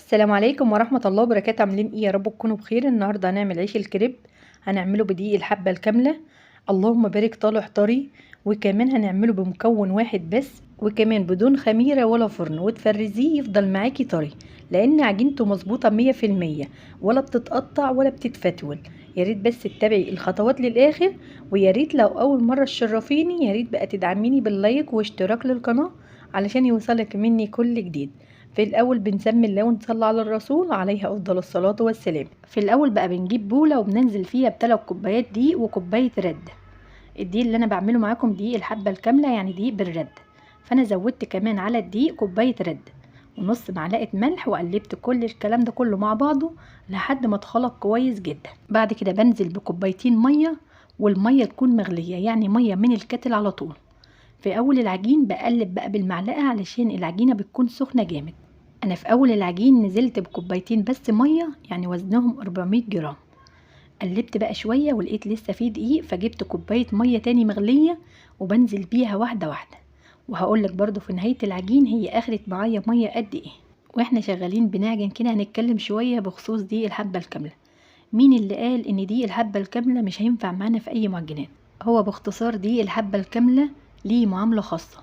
السلام عليكم ورحمة الله وبركاته. عاملين ايه؟ يا رب تكونوا بخير. النهارده هنعمل عيش الكريب، هنعمله بدقيق الحبة الكاملة. اللهم بارك طالع طري. وكمان هنعمله بمكون واحد بس، وكمان بدون خميرة ولا فرن، وتفرزيه يفضل معاكي طري، لان عجينته مظبوطة 100%، ولا بتتقطع ولا بتتفتول. يا ريت بس تتابعي الخطوات للاخر. ويا ريت لو اول مرة تشرفيني، يا ريت بقى تدعميني باللايك واشتراك للقناة علشان يوصلك مني كل جديد. في الاول بنسمي الله ونصلي على الرسول عليه افضل الصلاه والسلام. في الاول بقى بنجيب بوله وبننزل فيها ب3 كوبايات دقيق وكوبايه رده. الدقيق اللي انا بعمله معاكم دقيق الحبه الكامله، يعني دقيق بالرده. فانا زودت كمان على الدقيق كوبايه رده ونص معلقه ملح، وقلبت كل الكلام ده كله مع بعضه لحد ما اتخلط كويس جدا. بعد كده بنزل بكوبايتين ميه، والميه تكون مغليه، يعني ميه من الكتل على طول. في اول العجين بقلب بقى بالمعلقه علشان العجينه بتكون سخنه جامد. انا في اول العجين نزلت بكوبايتين بس ميه، يعني وزنهم 400 جرام. قلبت بقى شويه ولقيت لسه فيه دقيق، فجبت كوبايه ميه تاني مغليه وبنزل بيها واحده واحده. وهقولك برضو في نهايه العجين هي اخرت معايا ميه قد ايه. واحنا شغالين بنعجن كده هنتكلم شويه بخصوص دقيق الحبه الكامله. مين اللي قال ان دقيق الحبه الكامله مش هينفع معانا في اي معجنات؟ هو باختصار دقيق الحبه الكامله ليه معامله خاصه،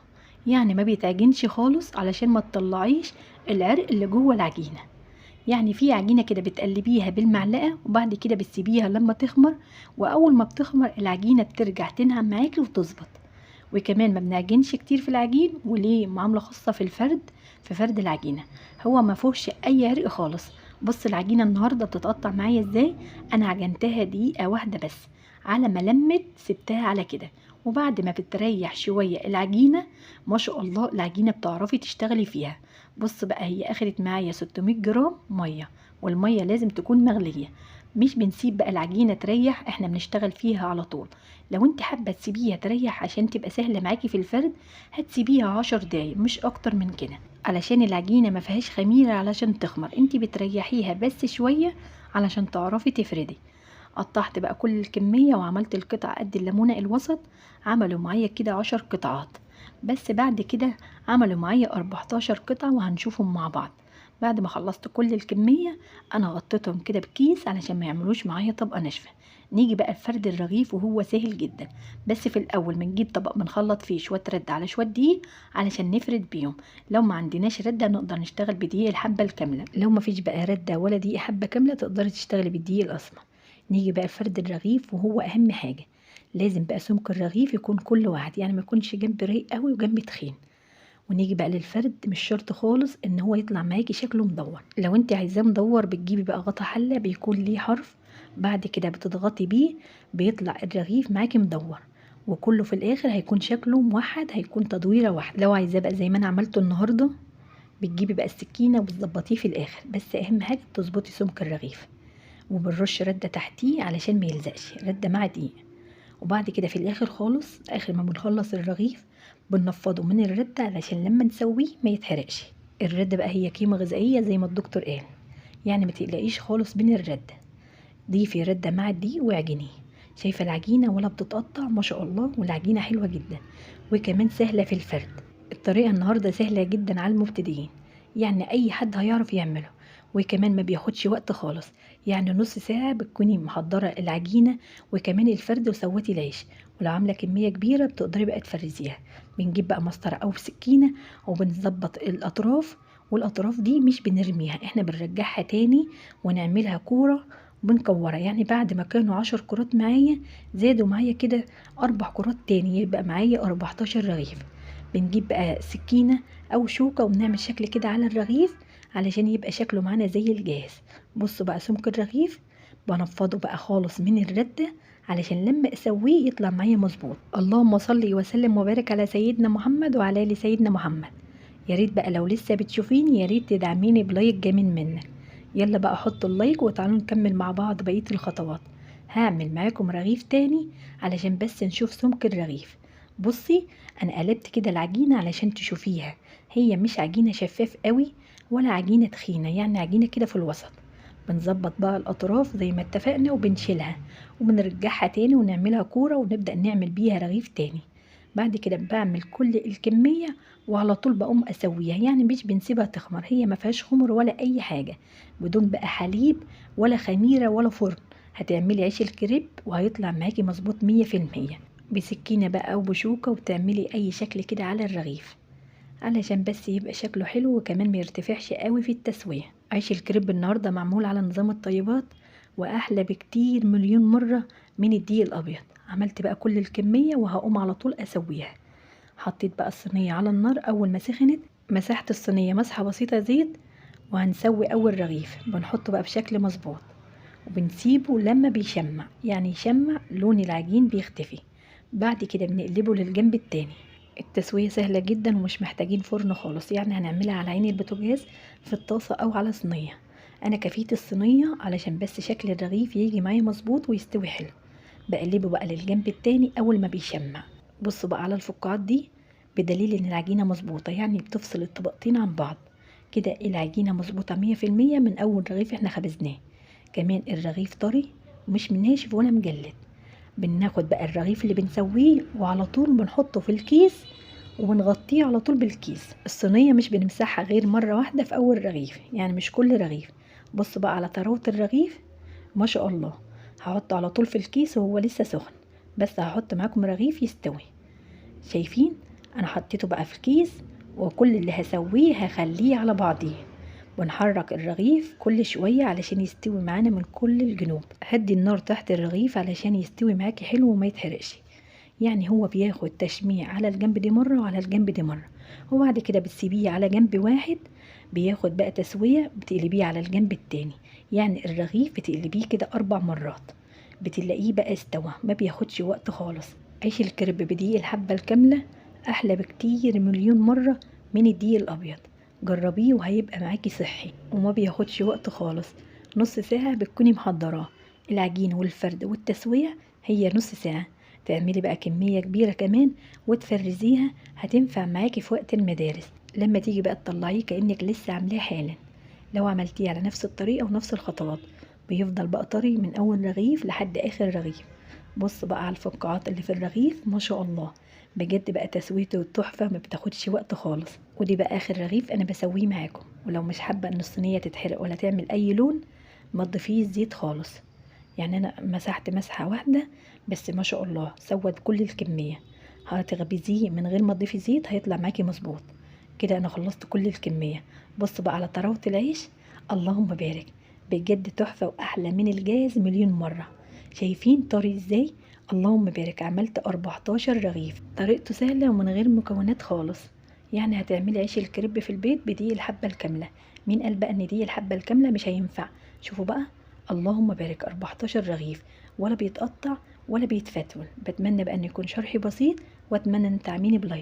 يعني ما بيتعجنش خالص علشان ما تطلعيش العرق اللي جوه العجينه. يعني في عجينه كده بتقلبيها بالمعلقه وبعد كده بتسيبيها لما تخمر، واول ما بتخمر العجينه بترجع تنعم معاكي وتظبط. وكمان ما بنعجنش كتير في العجين، وليه معامله خاصه في الفرد، في فرد العجينه. هو ما فيهوش اي عرق خالص. بص العجينه النهارده بتتقطع معايا ازاي. انا عجنتها دقيقه واحده بس، على ما لمت سبتها على كده. وبعد ما بتريح شويه العجينه، ما شاء الله العجينه بتعرفي تشتغلي فيها. بص بقى هي اخدت معايا 600 جرام ميه، والميه لازم تكون مغليه. مش بنسيب بقى العجينه تريح، احنا بنشتغل فيها على طول. لو انت حابه تسيبيها تريح عشان تبقى سهله معاكي في الفرد، هتسيبيها 10 دقايق مش اكتر من كده، علشان العجينه ما فيهاش خميره علشان تخمر. انت بتريحيها بس شويه علشان تعرفي تفردي. قطعت بقى كل الكميه وعملت القطع قد الليمونه الوسط. عملوا معايا كده 10 قطعات. بس بعد كده عملوا معايا 14 قطعه وهنشوفهم مع بعض. بعد ما خلصت كل الكميه انا غطيتهم كده بكيس علشان ما يعملوش معايا طبقه ناشفه. نيجي بقى لفرد الرغيف وهو سهل جدا. بس في الاول بنجيب طبق بنخلط فيه شويه رده على شويه دقيق علشان نفرد بيهم. لو ما عندناش رده نقدر نشتغل بدقيق الحبه الكامله، لو ما فيش بقى رده ولا دقيق حبه كامله تقدري تشتغلي بالدقيق الاسمر. نيجي بقى لفرد الرغيف وهو اهم حاجه. لازم بقى سمك الرغيف يكون كل واحد، يعني ما يكونش جنب رايق قوي وجنب تخين. ونيجي بقى للفرد، مش شرط خالص ان هو يطلع معاكي شكله مدور. لو انت عايزاه مدور بتجيبي بقى غطا حله بيكون ليه حرف، بعد كده بتضغطي بيه بيطلع الرغيف معاكي مدور. وكله في الاخر هيكون شكله موحد، هيكون تدويره واحده. لو عايزاه بقى زي ما انا عملته النهارده، بتجيبي بقى السكينه وبتظبطيه في الاخر، بس اهم حاجه تظبطي سمك الرغيف. وبنرش رده تحتيه علشان ما يلزقش، رده مع دقيق. وبعد كده في الاخر خالص، اخر ما بنخلص الرغيف بنفضه من الردة علشان لما نسويه ما يتحرقش. الردة بقى هي قيمة غذائية زي ما الدكتور قال، يعني ما تقلقيش خالص من الردة. ضيفي ردة مع الدقيق واعجنيه. شايفة العجينة ولا بتتقطع؟ ما شاء الله، والعجينة حلوة جدا وكمان سهلة في الفرد. الطريقة النهاردة سهلة جدا على المبتدئين، يعني اي حد هيعرف يعمله. وكمان ما بياخدش وقت خالص، يعني نص ساعة بتكوني محضرة العجينة وكمان الفرد وسوتي العيش. ولو عاملة كمية كبيرة بتقدري بقى تفرزيها. بنجيب بقى مسطرة او سكينة وبنظبط الاطراف، والاطراف دي مش بنرميها، احنا بنرجعها تاني ونعملها كورة وبنكورها. يعني بعد ما كانوا 10 كرات معايا، زادوا معايا كده 4 كرات تاني، يبقى معايا 14 رغيف. بنجيب بقى سكينة او شوكة وبنعمل شكل كده على الرغيف علشان يبقى شكله معانا زي الجاهز. بصوا بقى سمك الرغيف بنفضه بقى خالص من الردة علشان لما اسويه يطلع معايا مظبوط. اللهم صل وسلم وبارك على سيدنا محمد وعلى ال سيدنا محمد. يا ريت بقى لو لسه بتشوفيني يا ريت تدعميني بلايك جميل منك. يلا بقى حطوا اللايك وتعالوا نكمل مع بعض بقية الخطوات. هعمل معاكم رغيف تاني علشان بس نشوف سمك الرغيف. بصي انا قلبت كده العجينة علشان تشوفيها، هي مش عجينة شفاف قوي ولا عجينة تخينة، يعني عجينة كده في الوسط. بنظبط بقى الاطراف زي ما اتفقنا وبنشيلها وبنرجعها تاني ونعملها كورة ونبدأ نعمل بيها رغيف تاني. بعد كده بعمل كل الكمية وعلى طول بقوم اسويها، يعني مش بنسيبها تخمر، هي ما فيهاش خمر ولا اي حاجة، بدون بقى حليب ولا خميرة ولا فرن. هتعملي عيش الكريب وهيطلع معاكي مظبوط 100%. بسكينة بقى او بشوكة، وتعملي اي شكل كده على الرغيف علشان بس يبقى شكله حلو، وكمان ميرتفعش قوي في التسوية. عيش الكريب النهاردة معمول على نظام الطيبات، واحلى بكتير مليون مرة من الدقيق الابيض. عملت بقى كل الكمية وهقوم على طول اسويها. حطيت بقى الصينية على النار، اول ما سخنت مسحت الصينية مسحة بسيطة زيت، وهنسوي اول رغيف بنحطه بقى بشكل مظبوط، وبنسيبه لما بيشمع، يعني يشمع لون العجين بيختفي. بعد كده بنقلبه للجنب التاني. التسوية سهلة جدا ومش محتاجين فرن خالص، يعني هنعملها على عين البوتاجاز في الطاسة او على صينية. انا كفيت الصينية علشان بس شكل الرغيف يجي معايا مظبوط ويستوي حلو. بقلبه بقى للجنب التاني اول ما بيشمع. بصوا بقى على الفقاعات دي، بدليل ان العجينة مظبوطة، يعني بتفصل الطبقتين عن بعض. كده العجينة مظبوطة 100% من اول رغيف احنا خبزناه. كمان الرغيف طري ومش ناشف ولا مجلد. بناخد بقى الرغيف اللي بنسويه وعلى طول بنحطه في الكيس، وبنغطيه على طول بالكيس. الصينية مش بنمسحها غير مرة واحدة في أول رغيف، يعني مش كل رغيف. بص بقى على طراوة الرغيف، ما شاء الله. هحطه على طول في الكيس وهو لسه سخن، بس هحط معاكم رغيف يستوي. شايفين؟ أنا حطيته بقى في الكيس، وكل اللي هسويه هخليه على بعضيه. ونحرك الرغيف كل شوية علشان يستوي معانا من كل الجنوب. هدي النار تحت الرغيف علشان يستوي معاكي حلو وما يتحرقش. يعني هو بياخد تشميع على الجنب دي مرة وعلى الجنب دي مرة، وبعد كده بتسيبيه على جنب واحد بياخد بقى تسوية، بتقلبيه على الجنب التاني. يعني الرغيف بتقلبيه كده 4 مرات، بتلاقيه بقى استوى، ما بياخدش وقت خالص. عيش الكريب بدقيق الحبة الكاملة أحلى بكتير مليون مرة من الدقيق الأبيض. جربيه وهيبقى معاكي صحي وما بياخدش وقت خالص. نص ساعة بتكوني محضراه، العجين والفرد والتسوية هي نص ساعة. تعملي بقى كمية كبيرة كمان وتفرزيها، هتنفع معاكي في وقت المدارس لما تيجي بقى تطلعيه كأنك لسه عاملاه حالا. لو عملتيه على نفس الطريقة ونفس الخطوات بيفضل بقى طري من أول رغيف لحد آخر رغيف. بص بقى على الفقاعات اللي في الرغيف، ما شاء الله. بجد بقى تسويته تحفة، ما بتاخدش وقت خالص. ودي بقى آخر رغيف أنا بسويه معاكم. ولو مش حابة إن الصينية تتحرق ولا تعمل أي لون، ما تضيفيش زيت خالص. يعني أنا مسحت مسحة واحدة بس، ما شاء الله سود كل الكمية. هتخبزيه من غير ما تضيفي زيت هيطلع معاكي مظبوط. كده أنا خلصت كل الكمية. بص بقى على طراوة العيش، اللهم بارك. بجد تحفة وأحلى من الجاهز مليون مرة. شايفين طري ازاي؟ اللهم بارك. عملت 14 رغيف، طريقته سهلة ومن غير مكونات خالص. يعني هتعملي عيش الكريب في البيت بدي الحبة الكاملة. مين قال بقى ان دي الحبة الكاملة مش هينفع؟ شوفوا بقى، اللهم بارك، 14 رغيف ولا بيتقطع ولا بيتفتول. بتمنى بقى ان يكون شرحي بسيط، واتمنى ان تعملي بلايك.